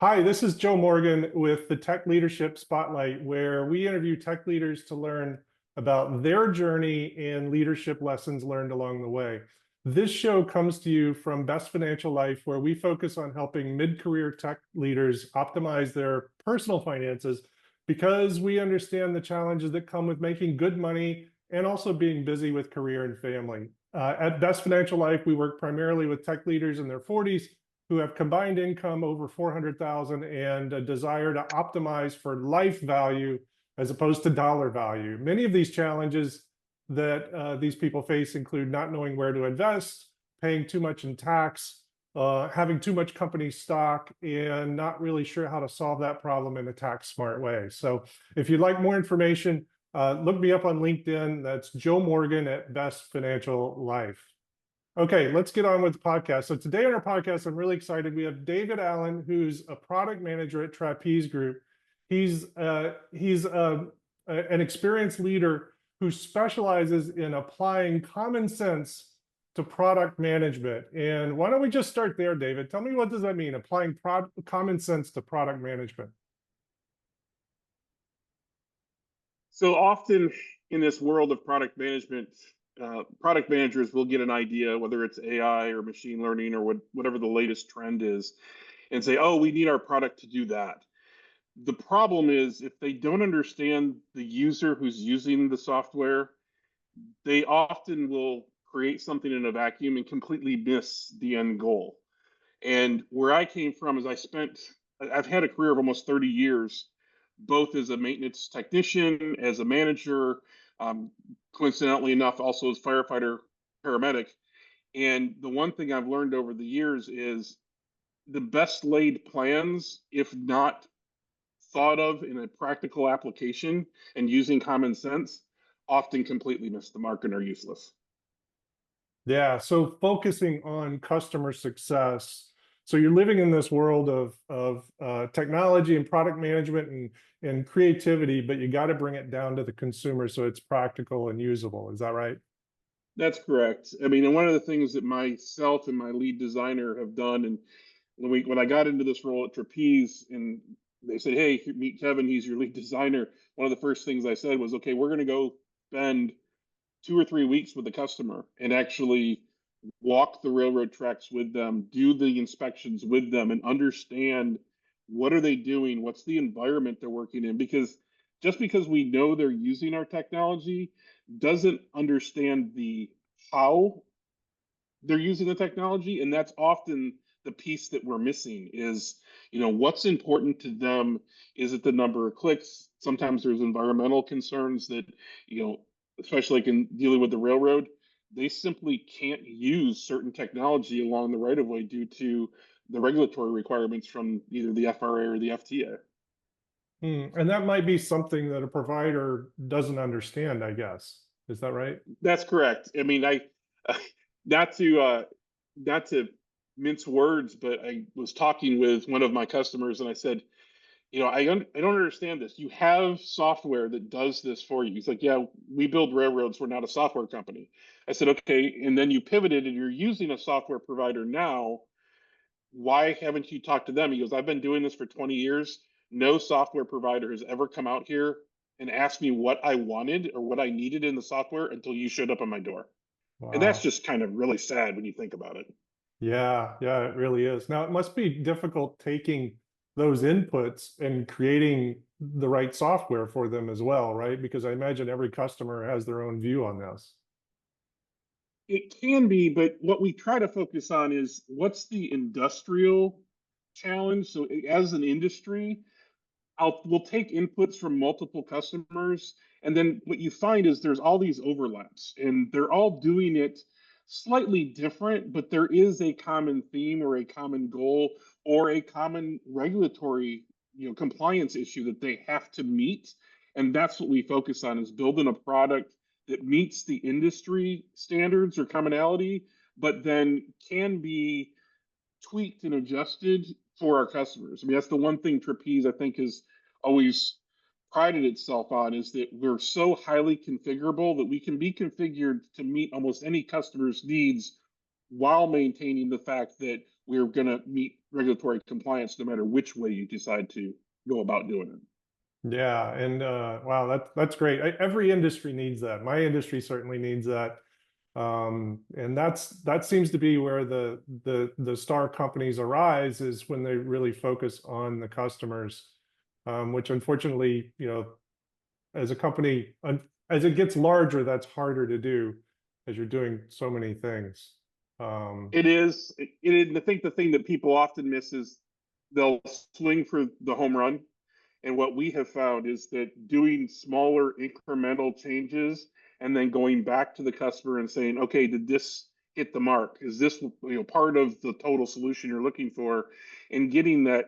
Hi, this is Joe Morgan with the Tech Leadership Spotlight, where we interview tech leaders to learn about their journey and leadership lessons learned along the way. This show comes to you from Best Financial Life, where we focus on helping mid-career tech leaders optimize their personal finances because we understand the challenges that come with making good money and also being busy with career and family. At Best Financial Life, we work primarily with tech leaders in their 40s who have combined income over 400,000 and a desire to optimize for life value as opposed to dollar value. Many of these challenges that these people face include not knowing where to invest, paying too much in tax, having too much company stock, and not really sure how to solve that problem in a tax smart way. So if you'd like more information, look me up on LinkedIn. That's Joe Morgan at Best Financial Life. Okay, let's get on with the podcast. So today on our podcast, I'm really excited. We have David Allen, who's a product manager at Trapeze Group. He's an experienced leader who specializes in applying common sense to product management. And why don't we just start there, David? Tell me, what does that mean, applying common sense to product management? So often in this world of product management, product managers will get an idea, whether it's AI or machine learning or whatever the latest trend is, and say, oh, we need our product to do that. The problem is if they don't understand the user who's using the software, they often will create something in a vacuum and completely miss the end goal. And where I came from is I've had a career of almost 30 years, both as a maintenance technician, as a manager, um, coincidentally enough, also as firefighter, paramedic. And the one thing I've learned over the years is the best laid plans, if not thought of in a practical application and using common sense, often completely miss the mark and are useless. Yeah, so focusing on customer success. So you're living in this world of technology and product management and creativity, but you got to bring it down to the consumer so it's practical and usable. Is that right? That's correct. I mean, and one of the things that myself and my lead designer have done, and when I got into this role at Trapeze, and they said, "Hey, meet Kevin. He's your lead designer." One of the first things I said was, "Okay, we're going to go spend 2 or 3 weeks with the customer and actually walk the railroad tracks with them, do the inspections with them, and understand what are they doing, what's the environment they're working in." Because just because we know they're using our technology doesn't understand the how they're using the technology, and that's often the piece that we're missing is, what's important to them. Is it the number of clicks? Sometimes there's environmental concerns that, you know especially like in dealing with the railroad, they simply can't use certain technology along the right of way due to the regulatory requirements from either the FRA or the FTA. And that might be something that a provider doesn't understand, I guess. Is that right? That's correct. I mean, I not to not to mince words, but I was talking with one of my customers and I said, I don't understand this. You have software that does this for you. He's like, yeah, we build railroads. We're not a software company. I said, okay. And then you pivoted and you're using a software provider now. Why haven't you talked to them? He goes, I've been doing this for 20 years. No software provider has ever come out here and asked me what I wanted or what I needed in the software until you showed up on my door. And that's Wow. just kind of really sad when you think about it. Yeah, yeah, it really is. Now, it must be difficult taking those inputs and creating the right software for them as well, right? Because I imagine every customer has their own view on this. It can be, but what we try to focus on is what's the industrial challenge. So as an industry, we'll take inputs from multiple customers, and then what you find is there's all these overlaps, and they're all doing it slightly different, but there is a common theme or a common goal or a common regulatory, compliance issue that they have to meet, and that's what we focus on is building a product that meets the industry standards or commonality, but then can be tweaked and adjusted for our customers. I mean, that's the one thing Trapeze, I think, has always prided itself on is that we're so highly configurable that we can be configured to meet almost any customer's needs while maintaining the fact that we're going to meet regulatory compliance no matter which way you decide to go about doing it. Yeah, and wow, that's great. Every industry needs that. My industry certainly needs that. And that seems to be where the star companies arise, is when they really focus on the customers, which unfortunately, as a company, as it gets larger, that's harder to do as you're doing so many things. It is. I think the thing that people often miss is they'll swing for the home run. And what we have found is that doing smaller incremental changes and then going back to the customer and saying, okay, did this hit the mark? Is this part of the total solution you're looking for? And getting that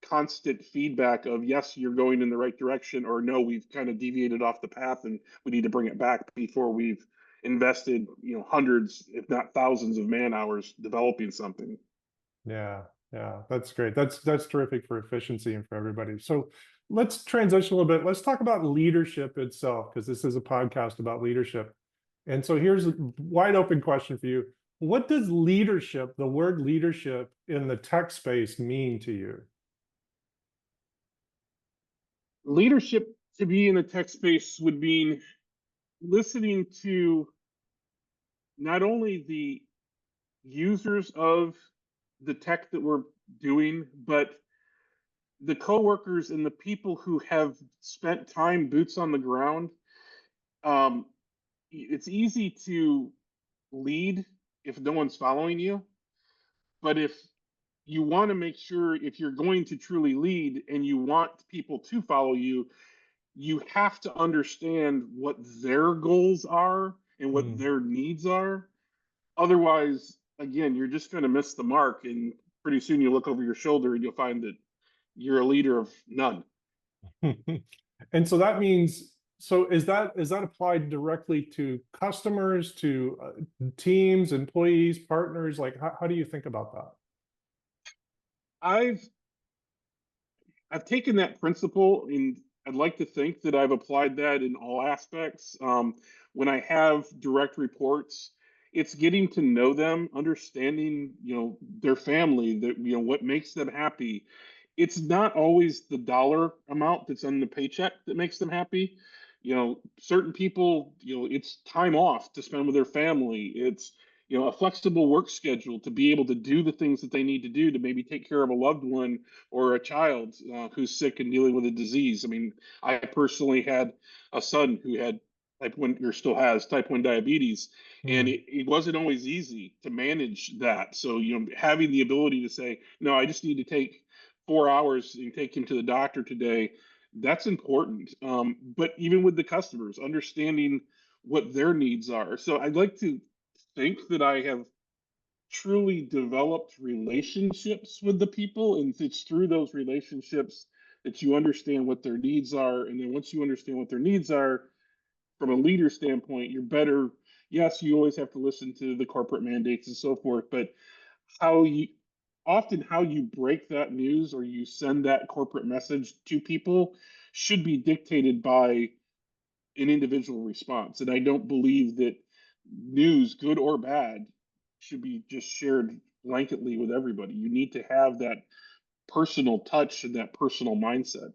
constant feedback of, yes, you're going in the right direction, or no, we've kind of deviated off the path and we need to bring it back before we've invested hundreds if not thousands of man hours developing something. Yeah, yeah, that's great. That's terrific for efficiency and for everybody. So let's transition a little bit. Let's talk about leadership itself, because this is a podcast about leadership. And so here's a wide open question for you. What does leadership, the word leadership in the tech space, mean to you? Leadership to be in the tech space would mean listening to not only the users of the tech that we're doing, but the coworkers and the people who have spent time boots on the ground. Um, it's easy to lead if no one's following you, but if you want to make sure, if you're going to truly lead and you want people to follow you, you have to understand what their goals are and what Hmm. their needs are. Otherwise, again, you're just going to miss the mark. And pretty soon you look over your shoulder and you'll find that you're a leader of none. And so that means, so is that applied directly to customers, to teams, employees, partners? Like, how do you think about that? I've I've taken that principle and I'd like to think that I've applied that in all aspects. When I have direct reports, it's getting to know them, understanding, their family, that, what makes them happy. It's not always the dollar amount that's on the paycheck that makes them happy. Certain people, it's time off to spend with their family. It's, a flexible work schedule to be able to do the things that they need to do to maybe take care of a loved one or a child who's sick and dealing with a disease. I mean, I personally had a son who had type 1 or still has type 1 diabetes, and Hmm. it wasn't always easy to manage that. So, having the ability to say, no, I just need to take 4 hours and take him to the doctor today, that's important. But even with the customers, understanding what their needs are. So I'd like to think that I have truly developed relationships with the people, and it's through those relationships that you understand what their needs are. And then once you understand what their needs are from a leader standpoint, you're better. Yes, you always have to listen to the corporate mandates and so forth, but how you how you break that news or you send that corporate message to people should be dictated by an individual response. And I don't believe that news, good or bad, should be just shared blanketly with everybody. You need to have that personal touch and that personal mindset.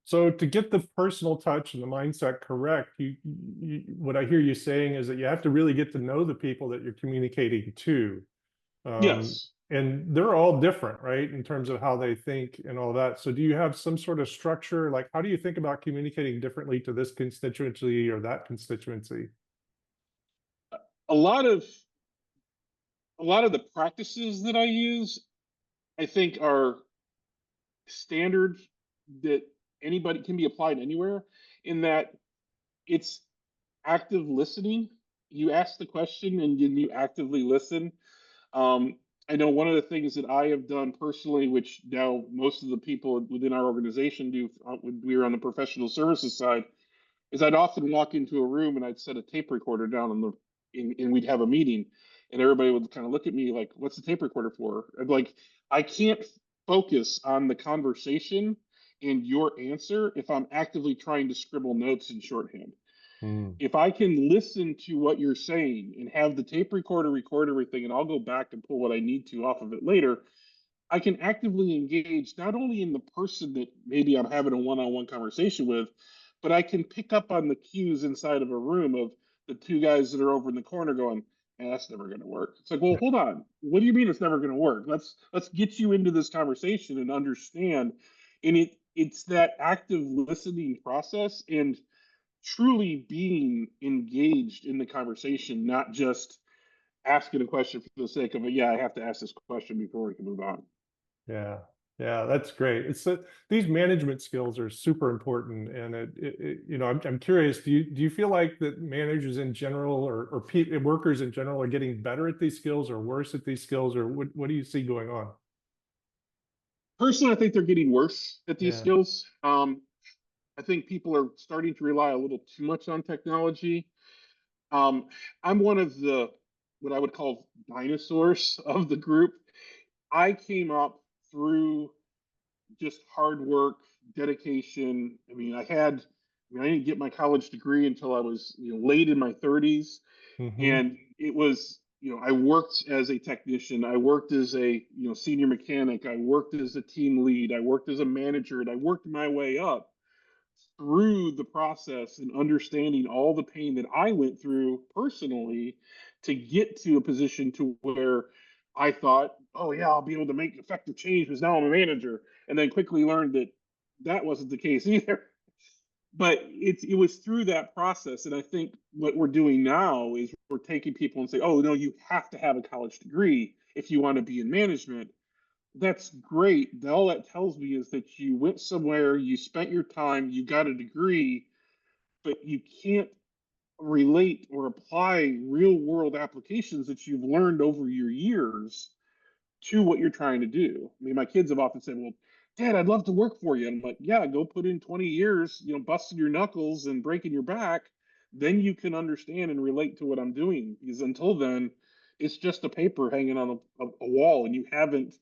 So to get the personal touch and the mindset correct, what I hear you saying is that you have to really get to know the people that you're communicating to. Yes. And they're all different, right, in terms of how they think and all that. So do you have some sort of structure? Like, how do you think about communicating differently to this constituency or that constituency? A lot of the practices that I use, I think, are standard that anybody can be applied anywhere, in that it's active listening. You ask the question and then you actively listen. Um, I know one of the things that I have done personally, which now most of the people within our organization do when we were on the professional services side, is I'd often walk into a room and I'd set a tape recorder down and we'd have a meeting, and everybody would kind of look at me like, "What's the tape recorder for?" I'm like, I can't focus on the conversation and your answer if I'm actively trying to scribble notes in shorthand. Mm. If I can listen to what you're saying and have the tape recorder record everything, and I'll go back and pull what I need to off of it later, I can actively engage not only in the person that maybe I'm having a one-on-one conversation with, but I can pick up on the cues inside of a room of the two guys that are over in the corner going, "Man, that's never going to work." It's like, well, hold on. What do you mean it's never going to work? Let's get you into this conversation and understand. And it's that active listening process and truly being engaged in the conversation, not just asking a question for the sake of it. Yeah, I have to ask this question before we can move on. Yeah, yeah, that's great. It's these management skills are super important, and you know, I'm curious. Do you feel like that managers in general, or workers in general, are getting better at these skills, or worse at these skills, or what do you see going on? Personally, I think they're getting worse at these Yeah. skills. I think people are starting to rely a little too much on technology. Um, I'm one of the what I would call dinosaurs of the group. I came up through just hard work, dedication. I didn't get my college degree until I was, late in my 30s, Hmm. and it was, I worked as a technician, I worked as a, senior mechanic, I worked as a team lead, I worked as a manager, and I worked my way up through the process and understanding all the pain that I went through personally to get to a position to where I thought, oh yeah, I'll be able to make effective change because now I'm a manager, and then quickly learned that that wasn't the case either. But it was through that process, and I think what we're doing now is we're taking people and say, oh no, you have to have a college degree if you want to be in management. That's great. All that tells me is that you went somewhere, you spent your time, you got a degree, but you can't relate or apply real world applications that you've learned over your years to what you're trying to do. I mean, my kids have often said, well, Dad, I'd love to work for you. And I'm like, yeah, go put in 20 years, busting your knuckles and breaking your back. Then you can understand and relate to what I'm doing. Because until then, it's just a paper hanging on a wall, and you haven't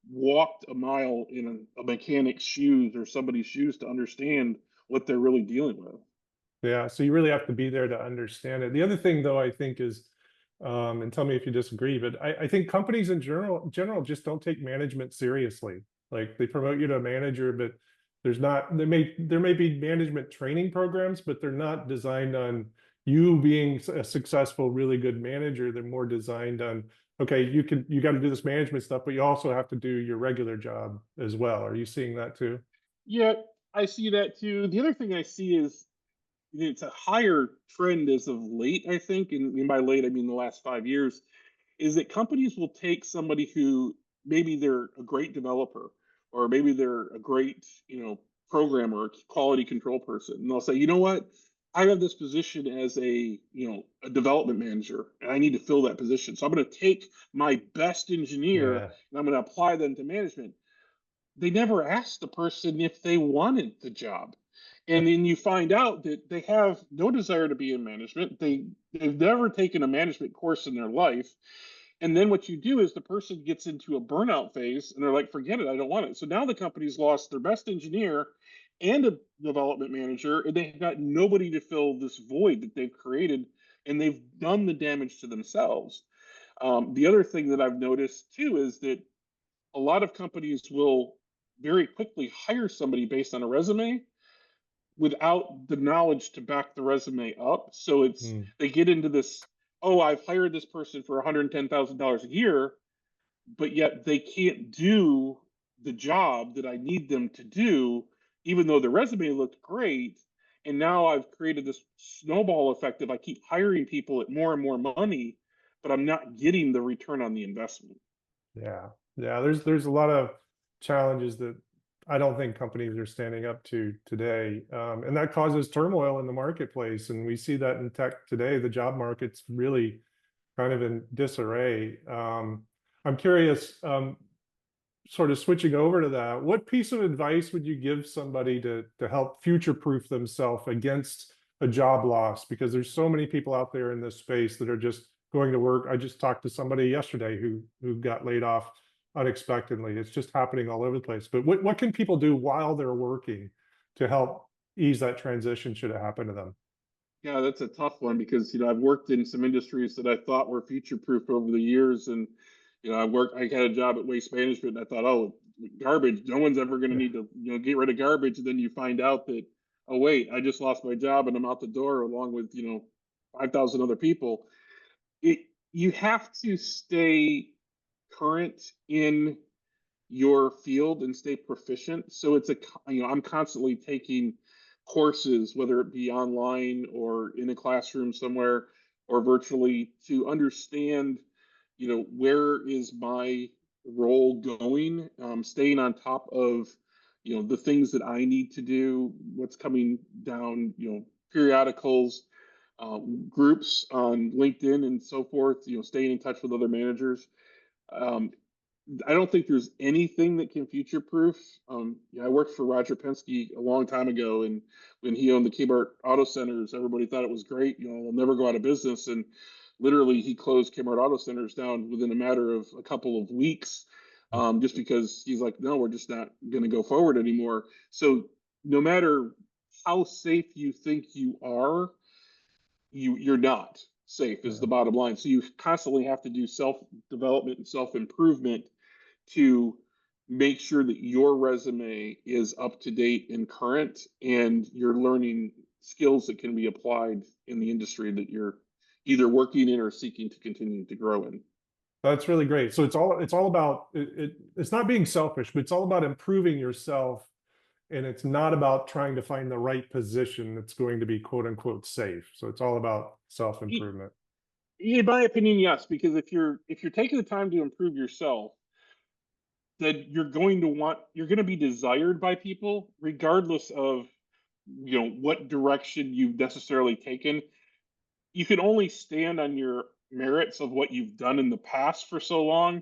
walked a mile in a mechanic's shoes or somebody's shoes to understand what they're really dealing with. Yeah, so you really have to be there to understand it. The other thing, though, I think is, and tell me if you disagree, but I think companies in general just don't take management seriously. Like they promote you to a manager, but there may be management training programs, but they're not designed on you being a successful, really good manager. They're more designed on, okay, you got to do this management stuff, but you also have to do your regular job as well. Are you seeing that too? Yeah, I see that too. The other thing I see is it's a higher trend as of late, I think, and by late I mean the last 5 years, is that companies will take somebody who maybe they're a great developer or maybe they're a great, programmer, quality control person, and they'll say, you know what, I have this position as a development manager, and I need to fill that position. So I'm going to take my best engineer Yeah. and I'm going to apply them to management. They never asked the person if they wanted the job. And then you find out that they have no desire to be in management. They've never taken a management course in their life. And then what you do is the person gets into a burnout phase and they're like, forget it, I don't want it. So now the company's lost their best engineer and a development manager, and they've got nobody to fill this void that they've created, and they've done the damage to themselves. The other thing that I've noticed too is that a lot of companies will very quickly hire somebody based on a resume without the knowledge to back the resume up. So Mm. they get into this, oh, I've hired this person for $110,000 a year, but yet they can't do the job that I need them to do, even though the resume looked great. And now I've created this snowball effect of I keep hiring people at more and more money, but I'm not getting the return on the investment. Yeah, yeah. There's a lot of challenges that I don't think companies are standing up to today, and that causes turmoil in the marketplace. And we see that in tech today. The job market's really kind of in disarray. I'm curious, sort of switching over to that. What piece of advice would you give somebody to help future-proof themselves against a job loss? Because there's so many people out there in this space that are just going to work. I just talked to somebody yesterday who got laid off unexpectedly. It's just happening all over the place. But what can people do while they're working to help ease that transition should it happen to them? Yeah, that's a tough one because I've worked in some industries that I thought were future proof over the years, and I had a job at Waste Management, and I thought, oh, garbage, no one's ever going to Yeah. need to get rid of garbage, and then you find out that, oh wait, I just lost my job and I'm out the door along with 5,000 other people. It You have to stay current in your field and stay proficient. So I'm constantly taking courses, whether it be online or in a classroom somewhere or virtually, to understand, where is my role going, staying on top of, the things that I need to do, what's coming down, periodicals, groups on LinkedIn and so forth, staying in touch with other managers. Um, I don't think there's anything that can future proof. I worked for Roger Penske a long time ago, and when he owned the Kmart Auto Centers, everybody thought it was great. They'll never go out of business, and literally he closed Kmart Auto Centers down within a matter of a couple of weeks, just because he's like, no, we're just not going to go forward anymore. So no matter how safe you think you are, you're not safe is the Yeah. bottom line. So you constantly have to do self development and self improvement to make sure that your resume is up to date and current, and you're learning skills that can be applied in the industry that you're either working in or seeking to continue to grow in. That's really great. So it's all about it's not being selfish, but it's all about improving yourself. And it's not about trying to find the right position that's going to be quote unquote safe. So it's all about self-improvement. In my opinion, yes, because if you're taking the time to improve yourself, then you're going to be desired by people regardless of what direction you've necessarily taken. You can only stand on your merits of what you've done in the past for so long.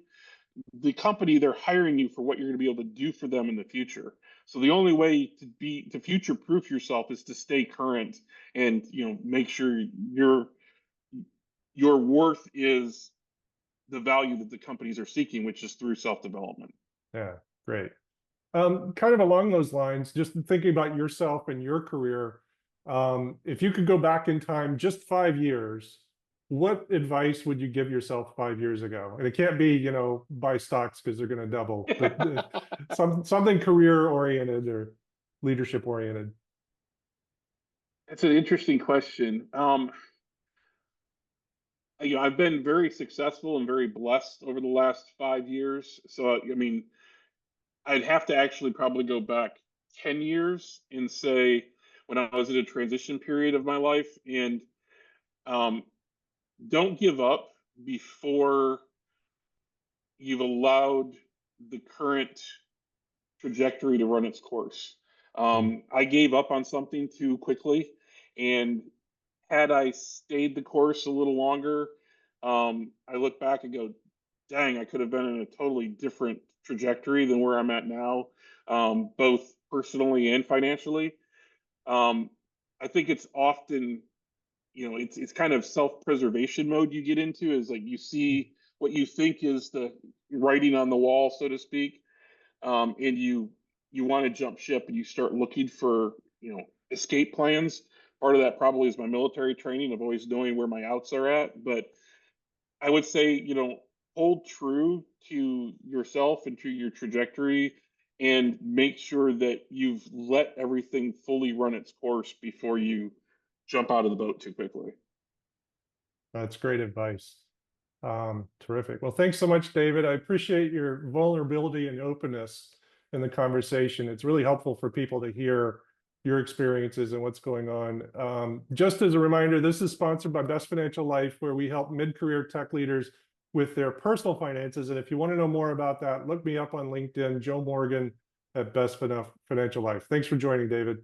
The company, they're hiring you for what you're going to be able to do for them in the future. So the only way to future proof yourself is to stay current and make sure your worth is the value that the companies are seeking, which is through self development. Yeah, great. Kind of along those lines, just thinking about yourself and your career, if you could go back in time just 5 years, what advice would you give yourself 5 years ago? And it can't be, buy stocks because they're going to double, but something career oriented or leadership oriented. That's an interesting question. I've been very successful and very blessed over the last 5 years. So, I mean, I'd have to actually probably go back 10 years and say when I was in a transition period of my life, and um, don't give up before you've allowed the current trajectory to run its course. Mm. I gave up on something too quickly, and had I stayed the course a little longer, I look back and go, dang, I could have been in a totally different trajectory than where I'm at now, both personally and financially. Um, I think it's often, it's kind of self-preservation mode you get into, is like you see what you think is the writing on the wall, so to speak, and you want to jump ship and you start looking for escape plans. Part of that probably is my military training of always knowing where my outs are at, but I would say, hold true to yourself and to your trajectory, and make sure that you've let everything fully run its course before you jump out of the boat too quickly. That's great advice. Terrific. Well, thanks so much, David. I appreciate your vulnerability and openness in the conversation. It's really helpful for people to hear your experiences and what's going on. Just as a reminder, this is sponsored by Best Financial Life, where we help mid-career tech leaders with their personal finances. And if you want to know more about that, look me up on LinkedIn, Joe Morgan at Best Financial Life. Thanks for joining, David.